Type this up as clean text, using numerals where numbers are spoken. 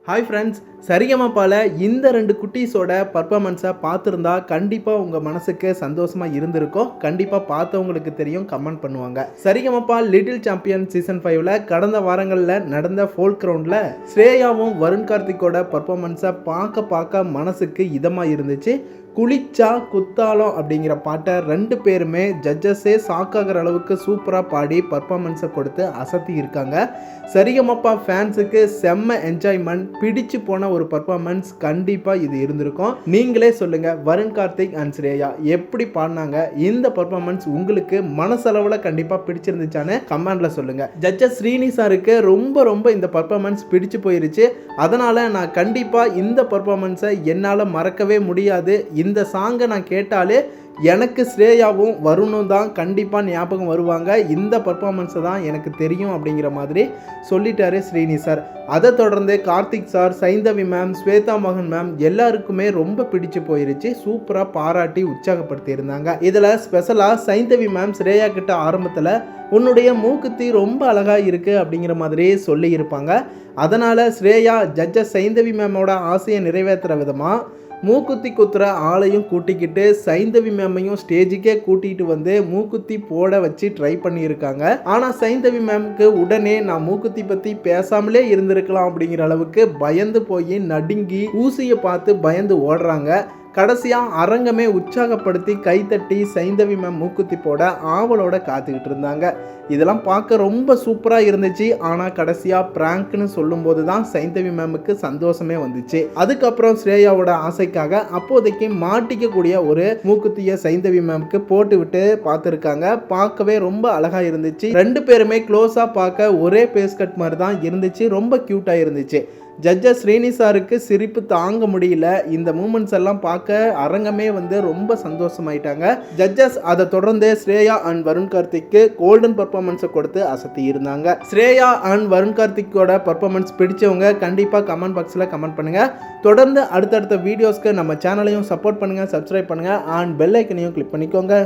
Hi friends, சரிகமபால இந்த 2 குட்டீஸோட பர்ஃபார்மன்ஸை பார்த்துருந்தா கண்டிப்பாக உங்கள் மனசுக்கு சந்தோஷமாக இருந்திருக்கும். கண்டிப்பாக பார்த்தவங்களுக்கு தெரியும், கமெண்ட் பண்ணுவாங்க. சரிகமபா லிட்டில் சாம்பியன் சீசன் 5ல் கடந்த வாரங்களில் நடந்த ஃபோல்க் ரவுண்டில் ஸ்ரேயாவும் வருண் கார்த்திக்கோட பர்ஃபார்மன்ஸை பார்க்க மனசுக்கு இதமாக இருந்துச்சு. குளிச்சா குத்தாலம் அப்படிங்கிற பாட்டை 2 பேருமே ஜட்ஜஸே ஷாக்காகிற அளவுக்கு சூப்பராக பாடி பர்ஃபார்மன்ஸை கொடுத்து அசத்தி இருக்காங்க. சரிகமப்பா ஃபேன்ஸுக்கு செம்ம என்ஜாய்மெண்ட், பிடிச்சு போன ஒரு பர்ஃபார்மன்ஸ் கண்டிப்பாக இது இருந்திருக்கும். நீங்களே சொல்லுங்கள், வருண் கார்த்திக் அண்ட் ஸ்ரேயா எப்படி பாடினாங்க? இந்த பர்ஃபார்மன்ஸ் உங்களுக்கு மனசளவில் கண்டிப்பாக பிடிச்சிருந்துச்சான்னு கமெண்டில் சொல்லுங்கள். ஜட்ஜஸ் ஸ்ரீனி சாருக்கு ரொம்ப இந்த பர்ஃபார்மன்ஸ் பிடிச்சு போயிருச்சு. அதனால் நான் கண்டிப்பாக இந்த பர்ஃபார்மன்ஸை என்னால் மறக்கவே முடியாது. இந்த சாங்கை நான் கேட்டாலே எனக்கு ஸ்ரேயாவும் வருணும் தான் கண்டிப்பாக ஞாபகம் வருவாங்க. இந்த பர்ஃபார்மன்ஸை தான் எனக்கு தெரியும் அப்படிங்கிற மாதிரி சொல்லிட்டாரு ஸ்ரீனி சார். அதை தொடர்ந்து கார்த்திக் சார், சைந்தவி மேம், ஸ்வேதா மோகன் மேம் எல்லாருக்குமே ரொம்ப பிடிச்சு போயிருச்சு. சூப்பராக பாராட்டி உற்சாகப்படுத்தி இருந்தாங்க. இதில் ஸ்பெஷலாக சைந்தவி மேம் ஸ்ரேயா கிட்ட ஆரம்பத்தில் உன்னுடைய மூக்குத்தி ரொம்ப அழகாக இருக்குது அப்படிங்கிற மாதிரி சொல்லியிருப்பாங்க. அதனால் ஸ்ரேயா ஜட்ஜஸ் சைந்தவி மேமோட ஆசையை நிறைவேற்றுற விதமாக மூக்குத்தி குத்துற ஆளையும் கூட்டிக்கிட்டு சைந்தவி மேமையும் ஸ்டேஜுக்கே கூட்டிகிட்டு வந்து மூக்குத்தி போட வச்சு ட்ரை பண்ணியிருக்காங்க. ஆனால் சைந்தவி மேமுக்கு உடனே நான் மூக்குத்தி பற்றி பேசாமலே இருந்திருக்கலாம் அப்படிங்கிற அளவுக்கு பயந்து போய் நடுங்கி ஊசியை பார்த்து பயந்து ஓடுறாங்க. கடைசியாக அரங்கமே உற்சாகப்படுத்தி கைத்தட்டி சைந்தவி மேம் மூக்குத்தி போட ஆவலோட காத்துக்கிட்டு இருந்தாங்க. இதெல்லாம் பார்க்க ரொம்ப சூப்பராக இருந்துச்சு. ஆனால் கடைசியாக பிராங்க்னு சொல்லும்போது தான் சைந்தவி மேமுக்கு சந்தோஷமே வந்துச்சு. அதுக்கப்புறம் ஸ்ரேயாவோட ஆசைக்காக அப்போதைக்கு மாட்டிக்கக்கூடிய ஒரு மூக்குத்தியை சைந்தவி மேமுக்கு போட்டு விட்டு பார்த்துருக்காங்க. பார்க்கவே ரொம்ப அழகாக இருந்துச்சு. 2 பேருமே க்ளோஸாக பார்க்க ஒரே பேஸ் கட் மாதிரி தான் இருந்துச்சு. ரொம்ப க்யூட்டாக இருந்துச்சு. ஜட்ஜஸ் ஸ்ரீனி சாருக்கு சிரிப்பு தாங்க முடியல. இந்த மூமெண்ட்ஸ் எல்லாம் பார்க்க அரங்கமே ரொம்ப சந்தோஷமாயிட்டாங்க. ஜட்ஜஸ் அதை தொடர்ந்து Shreya and Varun Karthik golden பர்ஃபார்மன்ஸை கொடுத்து அசத்தி இருந்தாங்க. ஸ்ரேயா அண்ட் வருண் கார்த்திக்கோட பர்ஃபார்மன்ஸ் பிடிச்சவங்க கண்டிப்பாக கமெண்ட் பாக்ஸில் கமெண்ட் பண்ணுங்கள். தொடர்ந்து அடுத்தடுத்த வீடியோஸ்க்கு நம்ம சேனலையும் சப்போர்ட் பண்ணுங்கள், சப்ஸ்கிரைப் பண்ணுங்கள் அண்ட் பெல் ஐக்கனையும் கிளிக் பண்ணிக்கோங்க.